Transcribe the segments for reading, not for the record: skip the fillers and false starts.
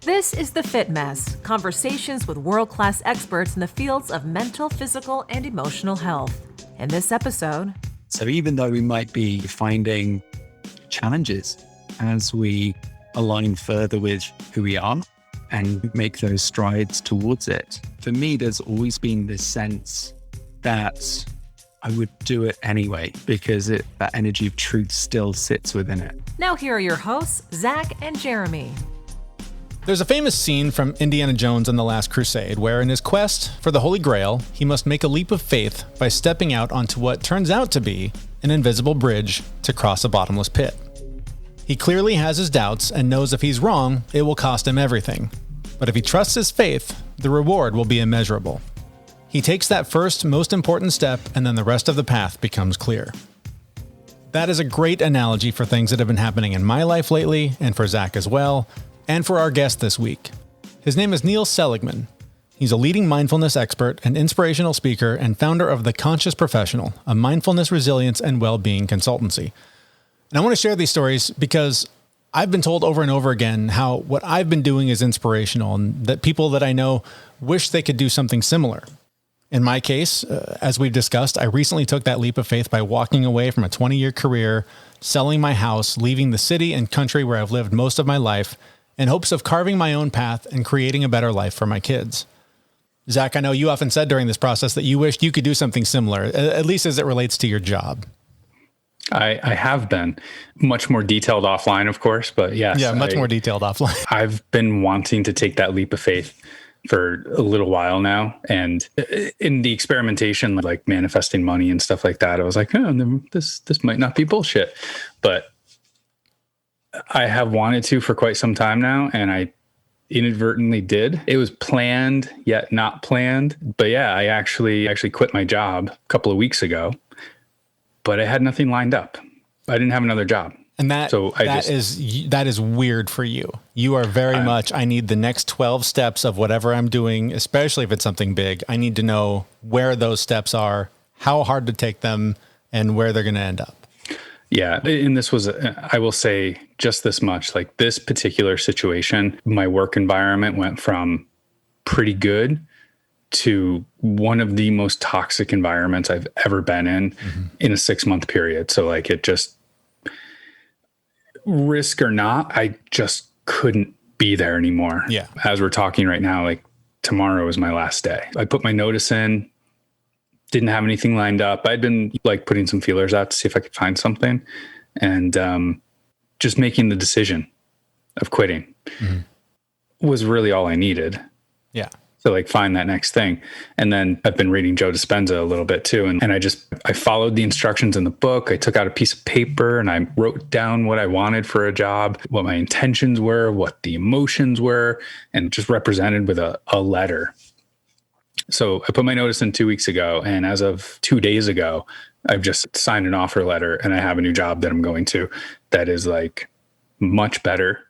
This is The Fit Mess, conversations with world-class experts in the fields of mental, physical, and emotional health. In this episode... So even though we might be finding challenges as we align further with who we are and make those strides towards it, for me, there's always been this sense that I would do it anyway because that energy of truth still sits within it. Now here are your hosts, Zach and Jeremy. There's a famous scene from Indiana Jones and the Last Crusade where in his quest for the Holy Grail, he must make a leap of faith by stepping out onto what turns out to be an invisible bridge to cross a bottomless pit. He clearly has his doubts and knows if he's wrong, it will cost him everything. But if he trusts his faith, the reward will be immeasurable. He takes that first, most important step, and then the rest of the path becomes clear. That is a great analogy for things that have been happening in my life lately, and for Zach as well, and for our guest this week. His name is Neil Seligman. He's a leading mindfulness expert, an inspirational speaker, and founder of The Conscious Professional, a mindfulness, resilience, and wellbeing consultancy. And I want to share these stories because I've been told over and over again how what I've been doing is inspirational and that people that I know wish they could do something similar. In my case, as we've discussed, I recently took that leap of faith by walking away from a 20-year career, selling my house, leaving the city and country where I've lived most of my life, in hopes of carving my own path and creating a better life for my kids. Zach, I know you often said during this process that you wished you could do something similar, at least as it relates to your job. I have been much more detailed offline, of course, but yes. Yeah, much more detailed offline. I've been wanting to take that leap of faith for a little while now. And in the experimentation, like manifesting money and stuff like that, I was like, oh, this might not be bullshit. But I have wanted to for quite some time now, and I inadvertently did. It was planned, yet not planned. But yeah, I actually quit my job a couple of weeks ago, but I had nothing lined up. I didn't have another job. And that is weird for you. You are very much, I need the next 12 steps of whatever I'm doing, especially if it's something big. I need to know where those steps are, how hard to take them, and where they're going to end up. Yeah. And this was, I will say just this much, like this particular situation, my work environment went from pretty good to one of the most toxic environments I've ever been in a 6-month period. So like it just, risk or not, I just couldn't be there anymore. Yeah. As we're talking right now, like tomorrow is my last day. I put my notice in, didn't have anything lined up. I'd been like putting some feelers out to see if I could find something, and just making the decision of quitting was really all I needed. Yeah. To like find that next thing. And then I've been reading Joe Dispenza a little bit too. And I followed the instructions in the book. I took out a piece of paper and I wrote down what I wanted for a job, what my intentions were, what the emotions were, and just represented with a letter. So I put my notice in 2 weeks ago. And as of 2 days ago, I've just signed an offer letter and I have a new job that I'm going to that is like much better,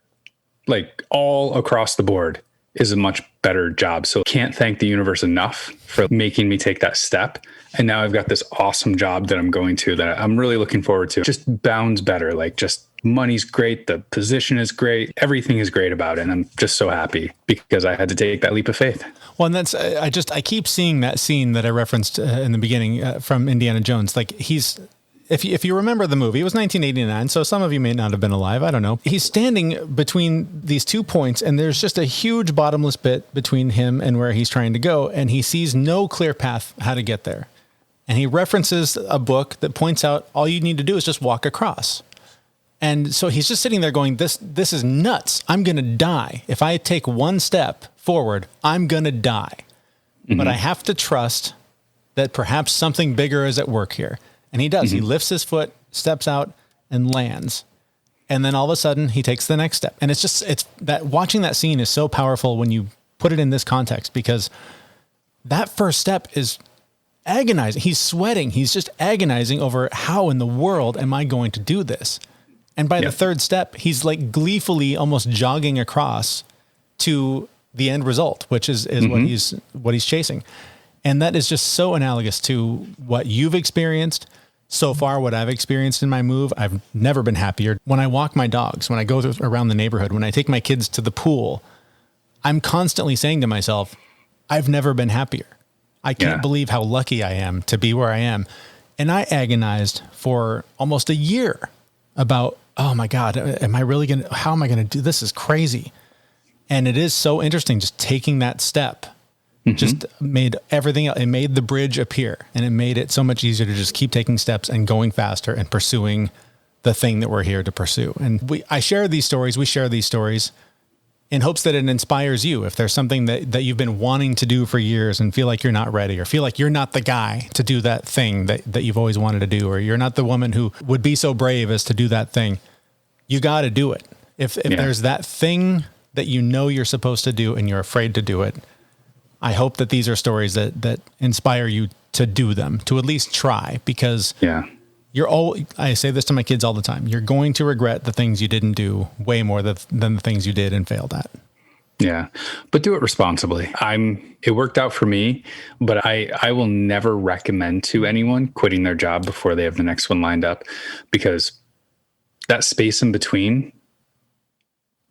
like all across the board is a much better job. So can't thank the universe enough for making me take that step. And now I've got this awesome job that I'm going to that I'm really looking forward to. Just bounds better. Like just money's great. The position is great. Everything is great about it. And I'm just so happy because I had to take that leap of faith. Well, and that's, I keep seeing that scene that I referenced in the beginning from Indiana Jones. Like if you remember the movie, it was 1989, so some of you may not have been alive. I don't know. He's standing between these 2 points, and there's just a huge bottomless pit between him and where he's trying to go, and he sees no clear path how to get there. And he references a book that points out all you need to do is just walk across. And so he's just sitting there going, this is nuts. I'm going to die. If I take one step forward, I'm going to die. But I have to trust that perhaps something bigger is at work here. And he does. He lifts his foot, steps out, and lands. And then all of a sudden, he takes the next step. And it's that watching that scene is so powerful when you put it in this context, because that first step is agonizing. He's sweating. He's just agonizing over how in the world am I going to do this? And by the third step, he's like gleefully almost jogging across to the end result, which is what he's chasing. And that is just so analogous to what you've experienced so far, what I've experienced in my move. I've never been happier. When I walk my dogs, when I go around the neighborhood, when I take my kids to the pool, I'm constantly saying to myself, I've never been happier. I can't believe how lucky I am to be where I am. And I agonized for almost a year about, oh my God, how am I going to do this? Is crazy. And it is so interesting just taking that step. Just made everything, it made the bridge appear, and it made it so much easier to just keep taking steps and going faster and pursuing the thing that we're here to pursue. And we share these stories in hopes that it inspires you. If there's something that you've been wanting to do for years and feel like you're not ready, or feel like you're not the guy to do that thing that you've always wanted to do, or you're not the woman who would be so brave as to do that thing, you got to do it. If there's that thing that you know you're supposed to do and you're afraid to do it, I hope that these are stories that inspire you to do them, to at least try, because I say this to my kids all the time, you're going to regret the things you didn't do way more than the things you did and failed at. Yeah. But do it responsibly. It worked out for me, but I will never recommend to anyone quitting their job before they have the next one lined up, because that space in between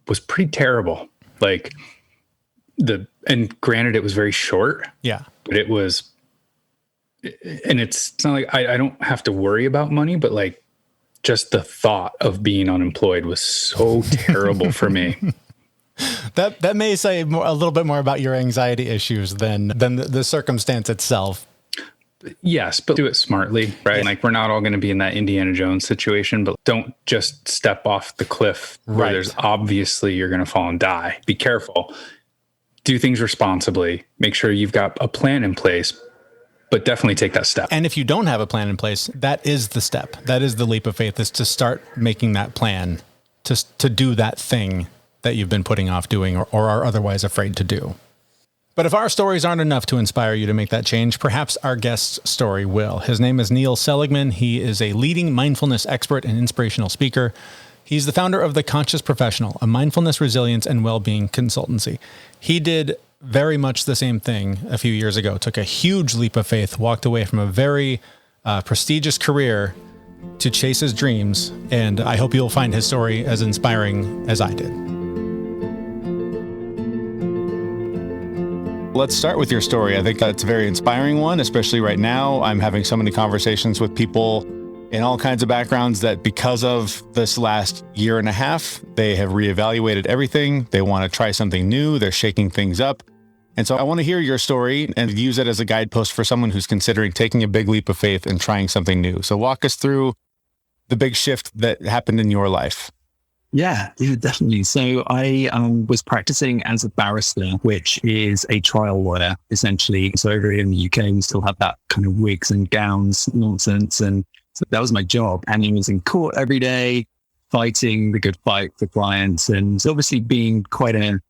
was pretty terrible. Like, and granted, it was very short. Yeah. But it was, and it's not like I don't have to worry about money, but like just the thought of being unemployed was so terrible for me. That may say a little bit more about your anxiety issues than the circumstance itself. Yes, but do it smartly, right? Like, we're not all going to be in that Indiana Jones situation, but don't just step off the cliff where there's obviously you're going to fall and die. Be careful. Do things responsibly. Make sure you've got a plan in place, but definitely take that step. And if you don't have a plan in place, that is the step. That is the leap of faith, is to start making that plan, to do that thing that you've been putting off doing or are otherwise afraid to do. But if our stories aren't enough to inspire you to make that change, perhaps our guest's story will. His name is Neil Seligman. He is a leading mindfulness expert and inspirational speaker. He's the founder of The Conscious Professional, a mindfulness, resilience, and wellbeing consultancy. He did very much the same thing a few years ago, took a huge leap of faith, walked away from a very prestigious career to chase his dreams. And I hope you'll find his story as inspiring as I did. Let's start with your story. I think that's a very inspiring one, especially right now. I'm having so many conversations with people in all kinds of backgrounds that because of this last year and a half, they have reevaluated everything. They want to try something new. They're shaking things up. And so I want to hear your story and use it as a guidepost for someone who's considering taking a big leap of faith and trying something new. So walk us through the big shift that happened in your life. Yeah, definitely. So I was practicing as a barrister, which is a trial lawyer, essentially. So over here in the UK, we still have that kind of wigs and gowns nonsense. And so that was my job. And I was in court every day, fighting the good fight for clients, and obviously being quite a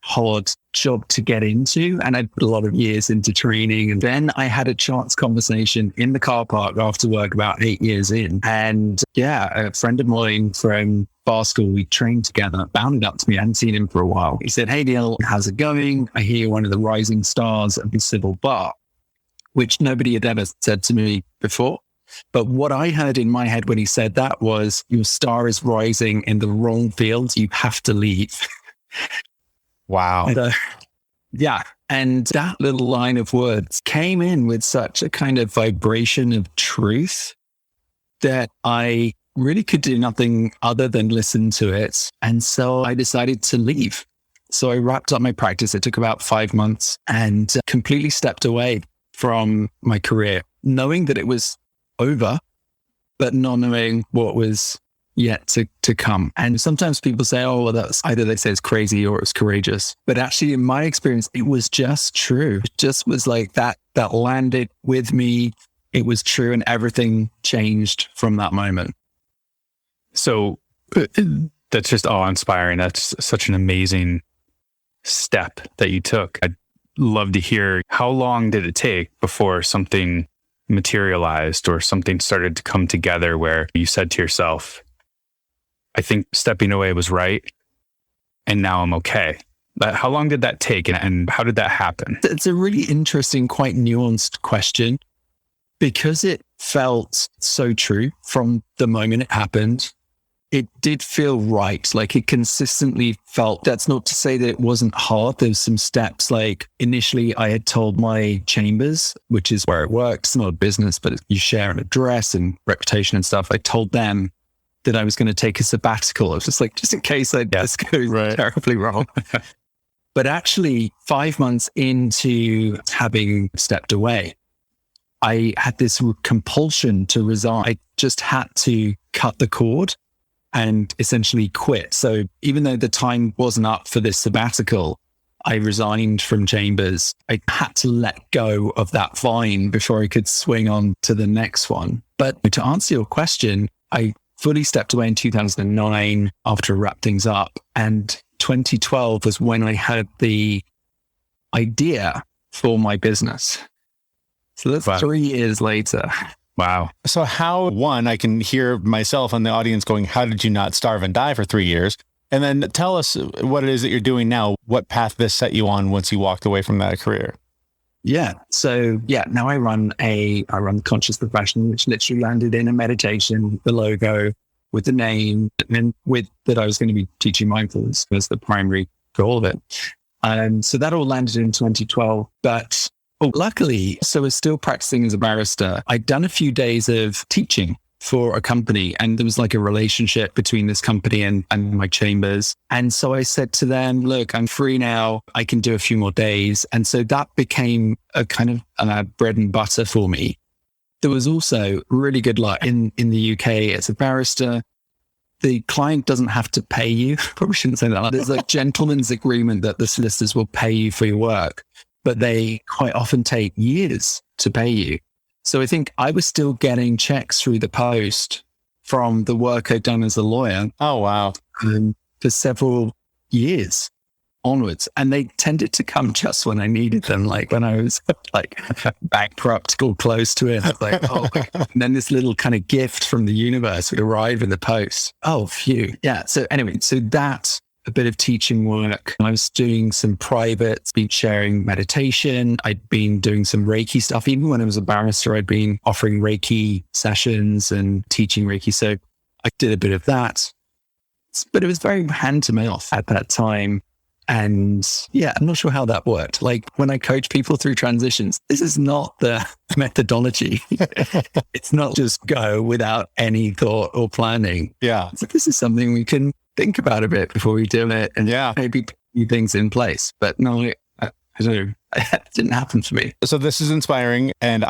hard job to get into. And I put a lot of years into training. And then I had a chance conversation in the car park after work about 8 years in. And a friend of mine from bar school, we trained together, bounded up to me. I hadn't seen him for a while. He said, "Hey, Neil, how's it going? I hear you're one of the rising stars of the civil bar," which nobody had ever said to me before. But what I heard in my head when he said that was, "Your star is rising in the wrong field. You have to leave." Wow. And, and that little line of words came in with such a kind of vibration of truth that I really could do nothing other than listen to it. And so I decided to leave. So I wrapped up my practice. It took about 5 months and completely stepped away from my career, knowing that it was over, but not knowing what was yet to come. And sometimes people say, "Oh, well, that's either they say it's crazy or it's courageous." But actually, in my experience, it was just true. It just was like that landed with me. It was true, and everything changed from that moment. So that's just awe-inspiring. That's such an amazing step that you took. I'd love to hear, how long did it take before something materialized or something started to come together where you said to yourself, "I think stepping away was right, and now I'm okay"? How long did that take, and how did that happen? It's a really interesting, quite nuanced question, because it felt so true from the moment it happened. it did feel right. Like it consistently felt, that's not to say that it wasn't hard. There's some steps. Like initially I had told my chambers, which is where it works, not a business, but you share an address and reputation and stuff. I told them that I was going to take a sabbatical. I was just like, just in case this goes terribly wrong. But actually 5 months into having stepped away, I had this compulsion to resign. I just had to cut the cord and essentially quit. So even though the time wasn't up for this sabbatical, I resigned from Chambers. I had to let go of that vine before I could swing on to the next one. But to answer your question, I fully stepped away in 2009 after I wrapped things up. And 2012 was when I had the idea for my business. So that's 3 years later. Wow. So how, one, I can hear myself and the audience going, how did you not starve and die for 3 years? And then tell us what it is that you're doing now, what path this set you on once you walked away from that career. Yeah. So now I run Conscious Profession, which literally landed in a meditation, the logo with the name, and with that I was going to be teaching mindfulness as the primary goal of it. So that all landed in 2012, but luckily, so I was still practicing as a barrister. I'd done a few days of teaching for a company, and there was like a relationship between this company and my chambers. And so I said to them, look, I'm free now. I can do a few more days. And so that became a kind of bread and butter for me. There was also really good luck in the UK as a barrister. The client doesn't have to pay you. Probably shouldn't say that. There's a gentleman's agreement that the solicitors will pay you for your work, but they quite often take years to pay you. So I think I was still getting checks through the post from the work I'd done as a lawyer. Oh, wow. For several years onwards. And they tended to come just when I needed them, like when I was like bankrupt or close to it. I was like, oh, and then this little kind of gift from the universe would arrive in the post. Oh, phew. Yeah. So anyway, so that's a bit of teaching work. I was doing some private speech sharing meditation. I'd been doing some Reiki stuff. Even when I was a barrister, I'd been offering Reiki sessions and teaching Reiki. So I did a bit of that, but it was very hand to mouth at that time. And yeah, I'm not sure how that worked. Like when I coach people through transitions, this is not the methodology. It's not just go without any thought or planning. Yeah. So this is something we can think about a bit before we do it, and maybe put a few things in place. But no, I don't know. It didn't happen for me. So this is inspiring. And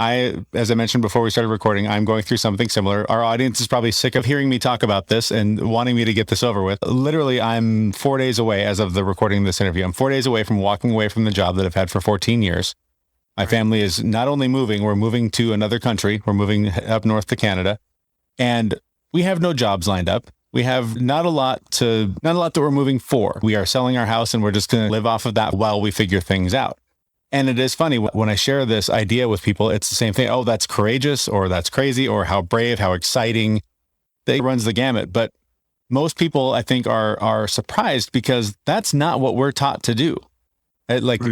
as I mentioned before we started recording, I'm going through something similar. Our audience is probably sick of hearing me talk about this and wanting me to get this over with. Literally, I'm 4 days away as of the recording of this interview. I'm 4 days away from walking away from the job that I've had for 14 years. My family is not only moving, we're moving to another country. We're moving up north to Canada. And we have no jobs lined up. We have not a lot that we're moving for. We are selling our house and we're just going to live off of that while we figure things out. And it is funny when I share this idea with people, it's the same thing. Oh, that's courageous, or that's crazy, or how brave, how exciting. It runs the gamut. But most people, I think, are surprised because that's not what we're taught to do.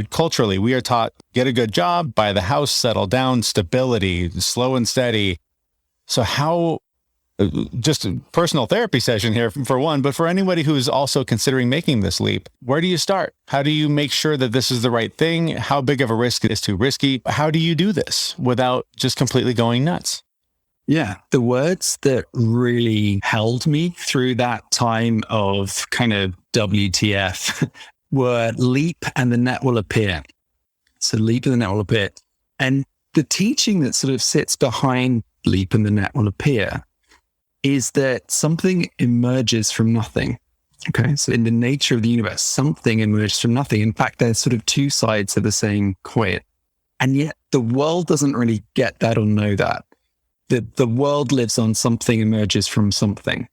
Culturally, we are taught, get a good job, buy the house, settle down, stability, slow and steady. So how, just a personal therapy session here for one, but for anybody who's also considering making this leap, where do you start? How do you make sure that this is the right thing? How big of a risk is too risky? How do you do this without just completely going nuts? Yeah. The words that really held me through that time of kind of WTF were leap and the net will appear. So leap and the net will appear. And the teaching that sort of sits behind leap and the net will appear is that something emerges from nothing. Okay. So in the nature of the universe, something emerges from nothing. In fact, they're sort of two sides of the same coin. And yet the world doesn't really get that or know that. The world lives on something emerges from something.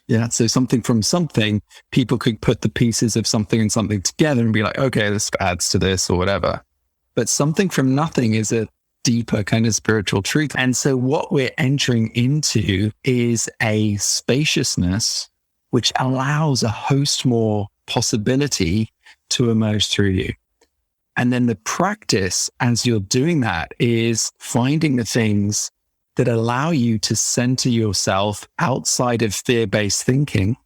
Yeah. So something from something, people could put the pieces of something and something together and be like, okay, this adds to this or whatever. But something from nothing is a deeper kind of spiritual truth. And so what we're entering into is a spaciousness which allows a host more possibility to emerge through you. And then the practice as you're doing that is finding the things that allow you to center yourself outside of fear-based thinking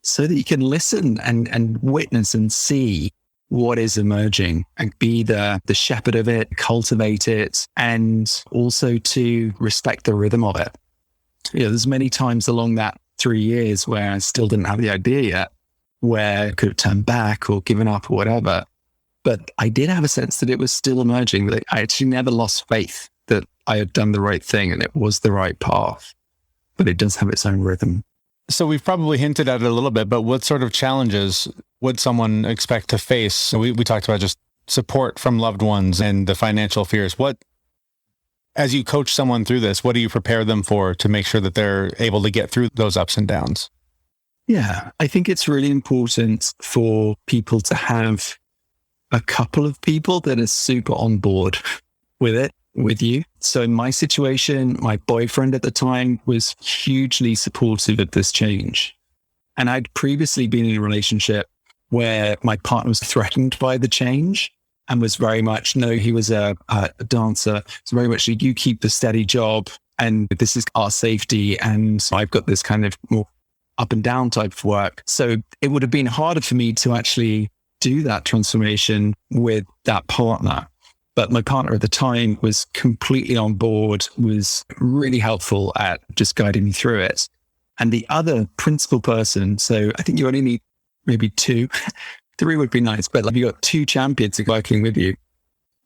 so that you can listen and witness and see what is emerging and be the shepherd of it, cultivate it, and also to respect the rhythm of it. There's many times along that 3 years where I still didn't have the idea yet, where I could have turned back or given up or whatever. But I did have a sense that it was still emerging, that I actually never lost faith that I had done the right thing and it was the right path. But it does have its own rhythm. So we've probably hinted at it a little bit, but what sort of challenges would someone expect to face? We talked about just support from loved ones and the financial fears. As you coach someone through this, what do you prepare them for to make sure that they're able to get through those ups and downs? Yeah, I think it's really important for people to have a couple of people that are super on board with you. So in my situation, my boyfriend at the time was hugely supportive of this change. And I'd previously been in a relationship where my partner was threatened by the change and was very much, no, he was a dancer. It's very much, you keep the steady job and this is our safety. And I've got this kind of more up and down type of work. So it would have been harder for me to actually do that transformation with that partner. But my partner at the time was completely on board, was really helpful at just guiding me through it. And the other principal person, so I think you only need maybe 2, 3 would be nice, but you got 2 champions working with you.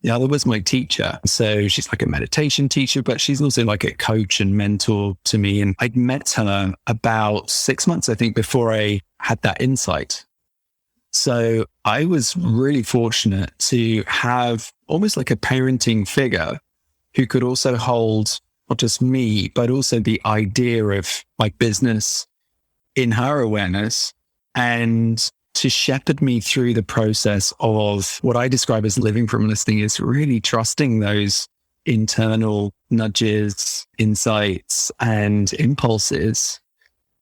The other was my teacher. So she's like a meditation teacher, but she's also like a coach and mentor to me. And I'd met her about 6 months, I think, before I had that insight. So I was really fortunate to have almost like a parenting figure who could also hold not just me, but also the idea of my business in her awareness and to shepherd me through the process of what I describe as living from listening, is really trusting those internal nudges, insights, and impulses,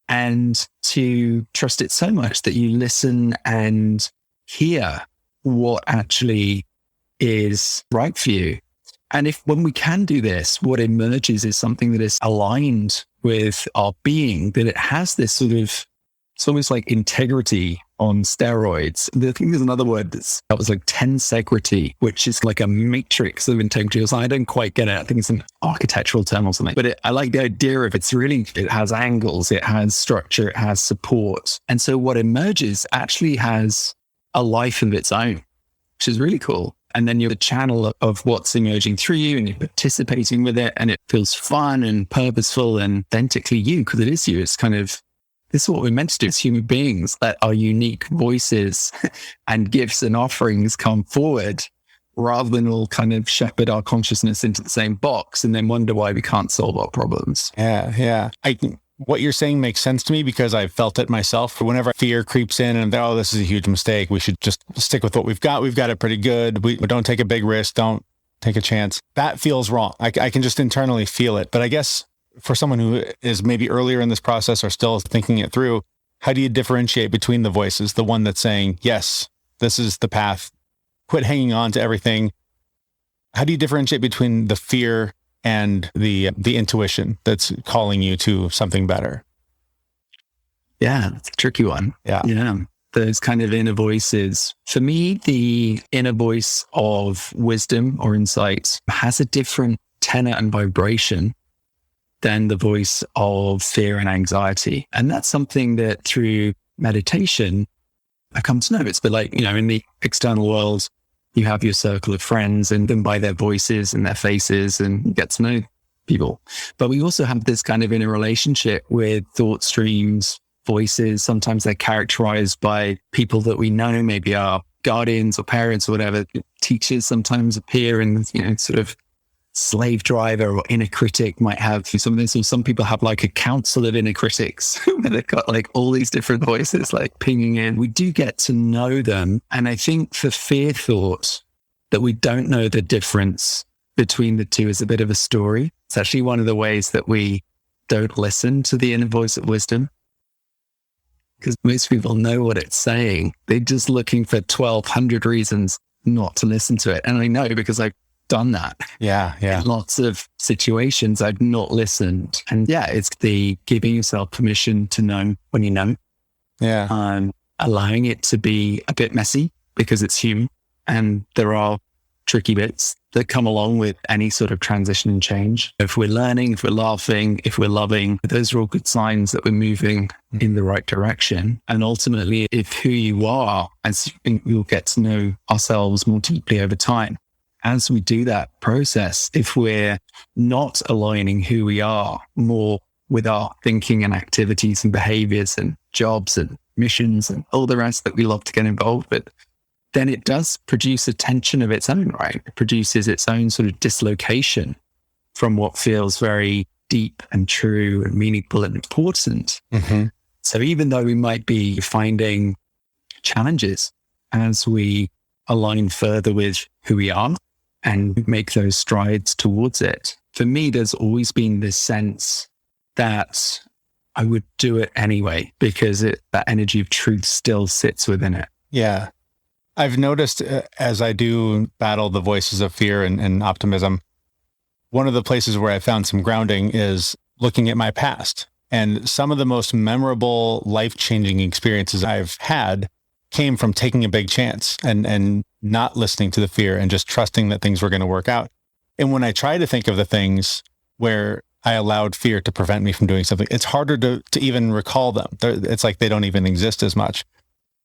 and to trust it so much that you listen and hear what actually is right for you. And when we can do this, what emerges is something that is aligned with our being, that it has this sort of, it's almost like integrity on steroids. I think there's another word that was like tensegrity, which is like a matrix of integrity. So I don't quite get it. I think it's an architectural term or something. But I like the idea of it has angles, it has structure, it has support. And so what emerges actually has a life of its own, which is really cool. And then you're the channel of what's emerging through you and you're participating with it and it feels fun and purposeful and authentically you, because it is you. It's kind of, this is what we're meant to do as human beings, let our unique voices and gifts and offerings come forward rather than all kind of shepherd our consciousness into the same box and then wonder why we can't solve our problems. Yeah. What you're saying makes sense to me because I've felt it myself. Whenever fear creeps in and, oh, this is a huge mistake, we should just stick with what we've got. We've got it pretty good. We don't take a big risk. Don't take a chance. That feels wrong. I can just internally feel it. But I guess for someone who is maybe earlier in this process or still thinking it through, how do you differentiate between the voices? The one that's saying, yes, this is the path. Quit hanging on to everything. How do you differentiate between the fear and the intuition that's calling you to something better? Yeah, it's a tricky one. Yeah. Those kind of inner voices. For me, the inner voice of wisdom or insight has a different tenor and vibration than the voice of fear and anxiety. And that's something that through meditation, I come to know. It's a bit like, in the external world, you have your circle of friends and then by their voices and their faces and you get to know people. But we also have this kind of inner relationship with thought streams, voices. Sometimes they're characterized by people that we know, maybe our guardians or parents or whatever. Teachers sometimes appear in, sort of slave driver or inner critic might have some of this, or some people have like a council of inner critics where they've got like all these different voices like pinging in. We do get to know them. And I think for fear thought, that we don't know the difference between the two is a bit of a story. It's actually one of the ways that we don't listen to the inner voice of wisdom, because most people know what it's saying. They're just looking for 1,200 reasons not to listen to it. And I know because I done that. Yeah. In lots of situations, I've not listened. And yeah, it's the giving yourself permission to know when you know. Yeah. Allowing it to be a bit messy because it's human. And there are tricky bits that come along with any sort of transition and change. If we're learning, if we're laughing, if we're loving, those are all good signs that we're moving in the right direction. And ultimately, if who you are, as we'll get to know ourselves more deeply over time, as we do that process, if we're not aligning who we are more with our thinking and activities and behaviors and jobs and missions and all the rest that we love to get involved with, then it does produce a tension of its own, right? It produces its own sort of dislocation from what feels very deep and true and meaningful and important. Mm-hmm. So even though we might be finding challenges as we align further with who we are and make those strides towards it, for me, there's always been this sense that I would do it anyway because that energy of truth still sits within it. Yeah. I've noticed as I do battle the voices of fear and optimism, one of the places where I found some grounding is looking at my past. And some of the most memorable, life-changing experiences I've had came from taking a big chance and not listening to the fear and just trusting that things were going to work out. And when I try to think of the things where I allowed fear to prevent me from doing something, it's harder to even recall them. It's like they don't even exist as much.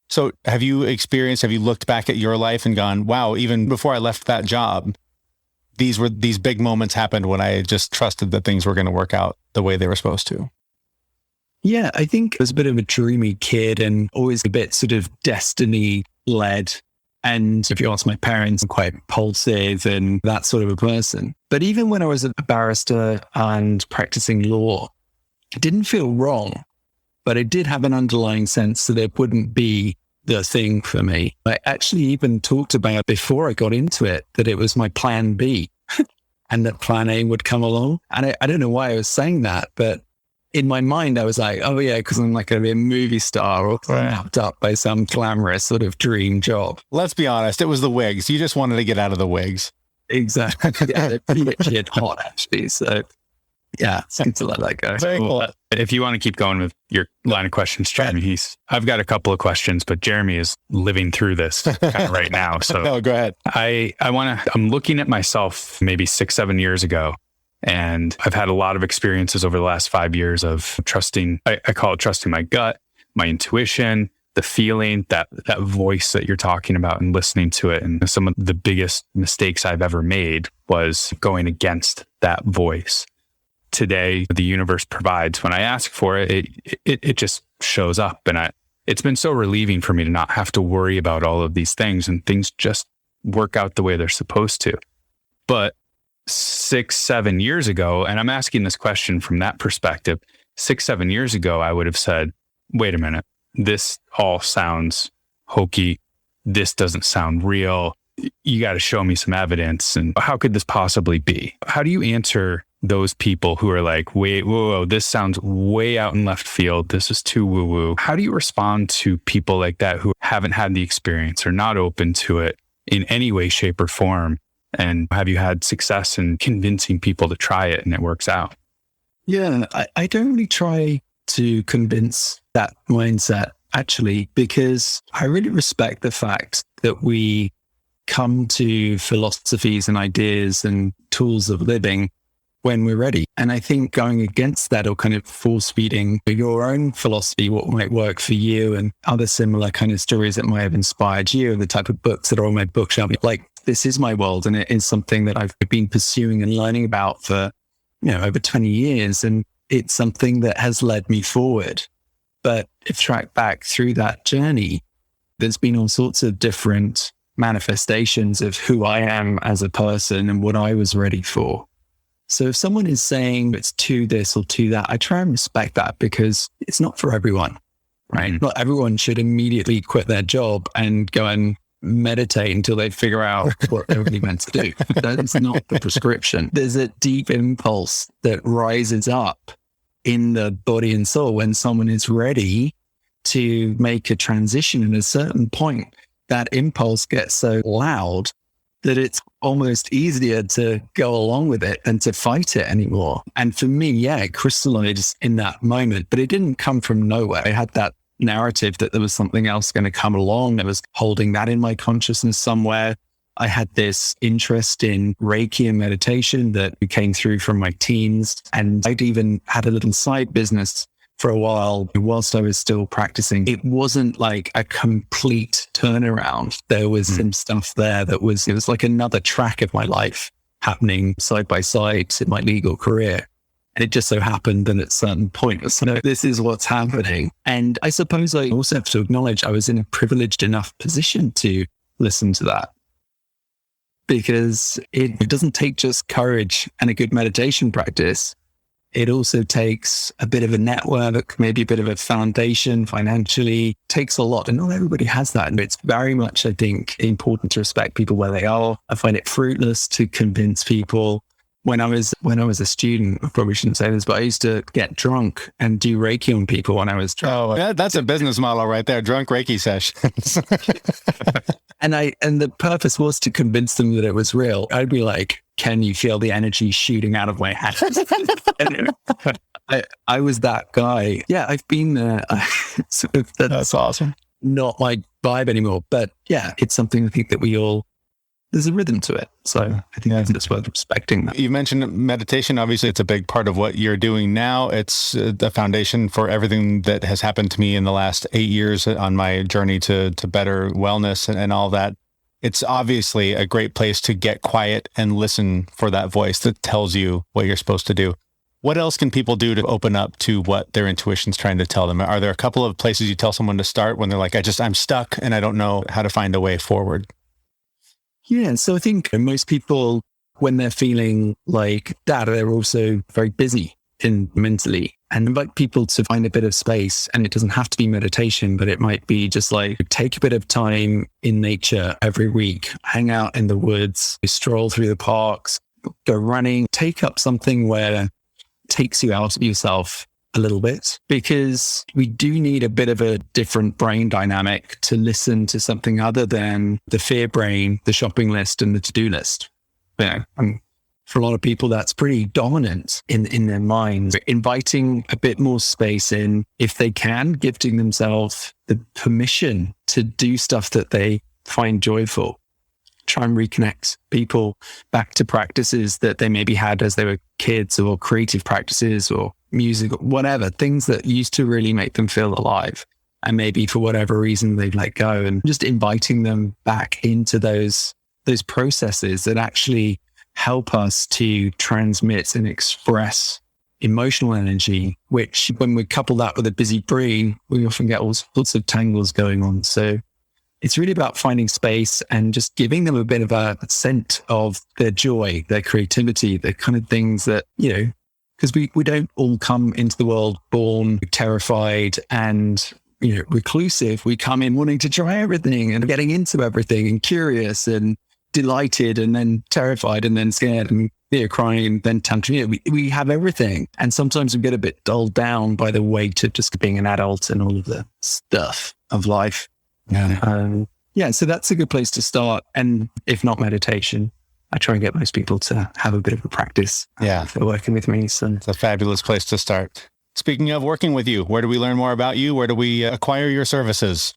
So have you looked back at your life and gone, wow, even before I left that job, these big moments happened when I just trusted that things were going to work out the way they were supposed to? Yeah, I think I was a bit of a dreamy kid and always a bit sort of destiny led. And if you ask my parents, I'm quite impulsive and that sort of a person. But even when I was a barrister and practicing law, it didn't feel wrong. But I did have an underlying sense that it wouldn't be the thing for me. I actually even talked about before I got into it, that it was my plan B and that plan A would come along. And I don't know why I was saying that, but in my mind, I was like, oh yeah, because I'm like going to be a movie star or wrapped up by some glamorous sort of dream job. Let's be honest. It was the wigs. You just wanted to get out of the wigs. Exactly. Yeah, they're pretty legit hot actually. So yeah, it's good to let that go. Very cool. If you want to keep going with your line of questions, Jeremy, I've got a couple of questions, but Jeremy is living through this kind of right now. So no, go ahead. I'm looking at myself maybe 6-7 years ago, and I've had a lot of experiences over the last 5 years of trusting. I call it trusting my gut, my intuition, the feeling, that voice that you're talking about and listening to it. And some of the biggest mistakes I've ever made was going against that voice. Today, the universe provides. When I ask for it, it just shows up. And it's been so relieving for me to not have to worry about all of these things, and things just work out the way they're supposed to. But 6-7 years ago, and I'm asking this question from that perspective, 6-7 years ago, I would have said, wait a minute, this all sounds hokey. This doesn't sound real. You got to show me some evidence. And how could this possibly be? How do you answer those people who are like, wait, whoa, this sounds way out in left field. This is too woo-woo. How do you respond to people like that who haven't had the experience or not open to it in any way, shape, or form? And have you had success in convincing people to try it and it works out? Yeah, I don't really try to convince that mindset, actually, because I really respect the fact that we come to philosophies and ideas and tools of living when we're ready. And I think going against that, or kind of force feeding your own philosophy, what might work for you, and other similar kind of stories that might have inspired you, and the type of books that are on my bookshelf, like, this is my world. And it is something that I've been pursuing and learning about for, over 20 years. And it's something that has led me forward. But if track back through that journey, there's been all sorts of different manifestations of who I am as a person and what I was ready for. So if someone is saying it's to this or to that, I try and respect that, because it's not for everyone, right? Mm-hmm. Not everyone should immediately quit their job and go and meditate until they figure out what they're really meant to do. That's not the prescription. There's a deep impulse that rises up in the body and soul when someone is ready to make a transition. And at a certain point, that impulse gets so loud that it's almost easier to go along with it than to fight it anymore. And for me, yeah, it crystallized in that moment, but it didn't come from nowhere. I had that narrative that there was something else going to come along. I was holding that in my consciousness somewhere. I had this interest in Reiki and meditation that came through from my teens. And I'd even had a little side business for a while whilst I was still practicing. It wasn't like a complete turnaround. There was some stuff there it was like another track of my life happening side by side in my legal career. And it just so happened that at a certain point, this is what's happening. And I suppose I also have to acknowledge I was in a privileged enough position to listen to that. Because it doesn't take just courage and a good meditation practice. It also takes a bit of a network, maybe a bit of a foundation financially. It takes a lot. And not everybody has that. And it's very much, I think, important to respect people where they are. I find it fruitless to convince people. When I was a student, I probably shouldn't say this, but I used to get drunk and do Reiki on people when I was drunk. Oh, that's a business model right there. Drunk Reiki sessions. And the purpose was to convince them that it was real. I'd be like, can you feel the energy shooting out of my hands? I was that guy. Yeah, I've been there. That's awesome. Not my vibe anymore. But yeah, it's something I think that there's a rhythm to it. So I think it's worth respecting that. You mentioned meditation. Obviously, it's a big part of what you're doing now. It's the foundation for everything that has happened to me in the last 8 years on my journey to better wellness and all that. It's obviously a great place to get quiet and listen for that voice that tells you what you're supposed to do. What else can people do to open up to what their intuition's trying to tell them? Are there a couple of places you tell someone to start when they're like, I'm stuck and I don't know how to find a way forward? Yeah, so I think most people, when they're feeling like that, they're also very busy mentally, and invite people to find a bit of space. And it doesn't have to be meditation, but it might be just like take a bit of time in nature every week, hang out in the woods, stroll through the parks, go running, take up something where it takes you out of yourself a little bit, because we do need a bit of a different brain dynamic to listen to something other than the fear brain, the shopping list and the to-do list. And for a lot of people, that's pretty dominant in their minds. Inviting a bit more space in, if they can, gifting themselves the permission to do stuff that they find joyful. Try and reconnect people back to practices that they maybe had as they were kids, or creative practices or music, or whatever, things that used to really make them feel alive. And maybe for whatever reason they've let go, and just inviting them back into those processes that actually help us to transmit and express emotional energy, which when we couple that with a busy brain, we often get all sorts of tangles going on. So it's really about finding space and just giving them a bit of a scent of their joy, their creativity, the kind of things that, because we don't all come into the world born terrified and, reclusive. We come in wanting to try everything and getting into everything and curious and delighted and then terrified and then scared and crying and then tantrum. We have everything. And sometimes we get a bit dulled down by the weight of just being an adult and all of the stuff of life. So that's a good place to start. And if not meditation, I try and get most people to have a bit of a practice for working with me. So it's a fabulous place to start. Speaking of working with you, where do we learn more about you? Where do we acquire your services?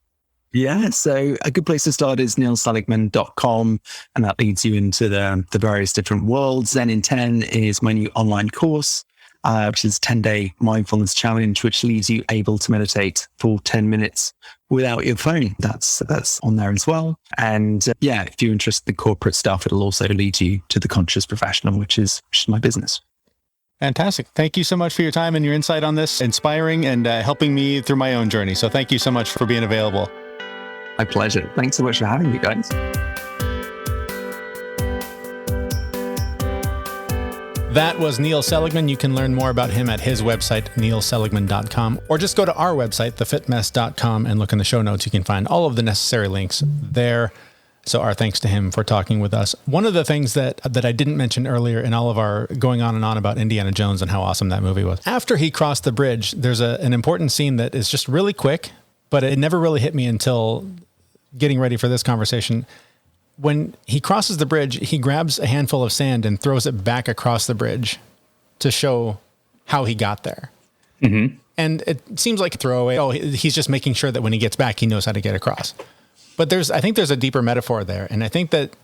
Yeah, so a good place to start is neilseligman.com, and that leads you into the various different worlds. Zen in 10 is my new online course, which is a 10-day mindfulness challenge, which leaves you able to meditate for 10 minutes without your phone. That's on there as well. And if you're interested in the corporate stuff, it'll also lead you to the conscious professional, which is my business. Fantastic. Thank you so much for your time and your insight on this, inspiring and helping me through my own journey. So thank you so much for being available. My pleasure. Thanks so much for having me, guys. That was Neil Seligman. You can learn more about him at his website, neilseligman.com, or just go to our website, thefitmess.com, and look in the show notes. You can find all of the necessary links there. So our thanks to him for talking with us. One of the things that I didn't mention earlier in all of our going on and on about Indiana Jones and how awesome that movie was, after he crossed the bridge, there's an important scene that is just really quick, but it never really hit me until getting ready for this conversation. when he crosses the bridge, he grabs a handful of sand and throws it back across the bridge to show how he got there. Mm-hmm. And it seems like a throwaway. Oh, he's just making sure that when he gets back, he knows how to get across. But I think there's a deeper metaphor there. And I think that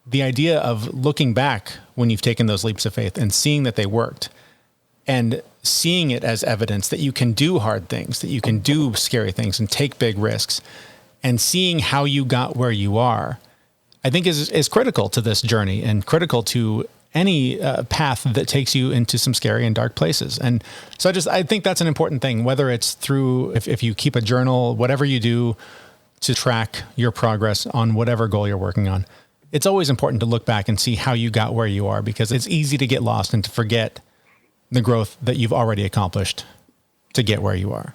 the idea of looking back when you've taken those leaps of faith and seeing that they worked and seeing it as evidence that you can do hard things, that you can do scary things and take big risks, and seeing how you got where you are, I think is critical to this journey and critical to any path that takes you into some scary and dark places. And so I think that's an important thing, whether it's through, if you keep a journal, whatever you do to track your progress on whatever goal you're working on, it's always important to look back and see how you got where you are, because it's easy to get lost and to forget the growth that you've already accomplished to get where you are.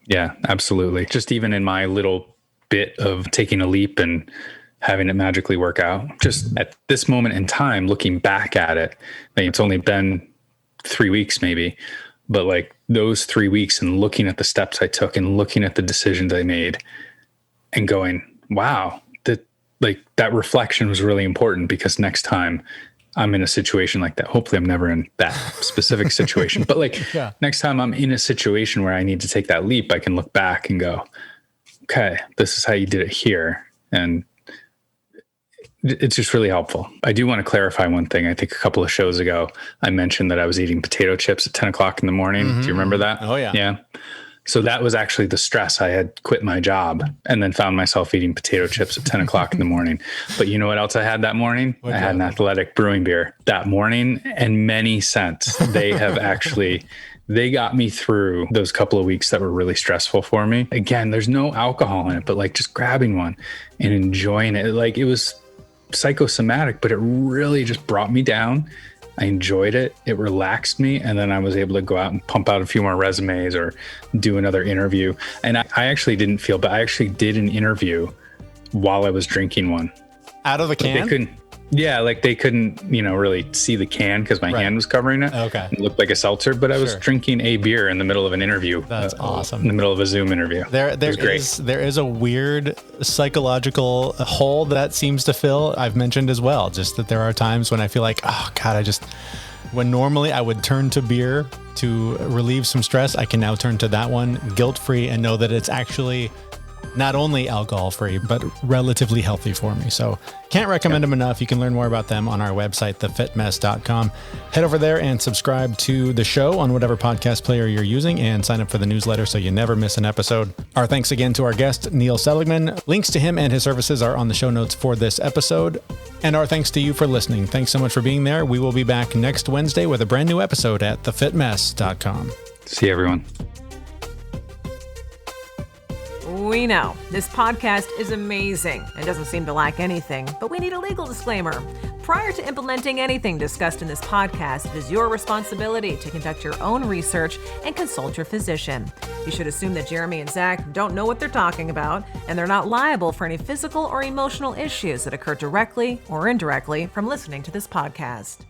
Yeah, absolutely. Just even in my little bit of taking a leap and having it magically work out, just at this moment in time, looking back at it, like it's only been 3 weeks maybe, but like those 3 weeks and looking at the steps I took and looking at the decisions I made and going, wow, that reflection was really important, because next time I'm in a situation like that, hopefully I'm never in that specific situation, but like next time I'm in a situation where I need to take that leap, I can look back and go, okay, this is how you did it here. And it's just really helpful. I do want to clarify one thing. I think a couple of shows ago, I mentioned that I was eating potato chips at 10 o'clock in the morning. Mm-hmm. Do you remember that? Oh yeah. Yeah. So that was actually the stress. I had quit my job and then found myself eating potato chips at 10 o'clock in the morning. But you know what else I had that morning? I had an Athletic brewing beer that morning, and many scents. They have actually, they got me through those couple of weeks that were really stressful for me. Again, there's no alcohol in it, but like just grabbing one and enjoying it. Like it was psychosomatic, but it really just brought me down. I enjoyed it. It relaxed me. And then I was able to go out and pump out a few more resumes or do another interview. And I actually didn't feel bad. I actually did an interview while I was drinking one. Out of the can? They couldn't, really see the can because my hand was covering it. Okay. It looked like a seltzer, but I was drinking a beer in the middle of an interview. That's awesome. In the middle of a Zoom interview. There is a weird psychological hole that seems to fill. I've mentioned as well, just that there are times when I feel like, oh God, when normally I would turn to beer to relieve some stress, I can now turn to that one guilt-free and know that it's actually not only alcohol-free, but relatively healthy for me. So can't recommend them enough. You can learn more about them on our website, thefitmess.com. Head over there and subscribe to the show on whatever podcast player you're using and sign up for the newsletter so you never miss an episode. Our thanks again to our guest, Neil Seligman. Links to him and his services are on the show notes for this episode. And our thanks to you for listening. Thanks so much for being there. We will be back next Wednesday with a brand new episode at thefitmess.com. See you, everyone. We know this podcast is amazing and doesn't seem to lack anything, but we need a legal disclaimer. Prior to implementing anything discussed in this podcast, it is your responsibility to conduct your own research and consult your physician. You should assume that Jeremy and Zach don't know what they're talking about, and they're not liable for any physical or emotional issues that occur directly or indirectly from listening to this podcast.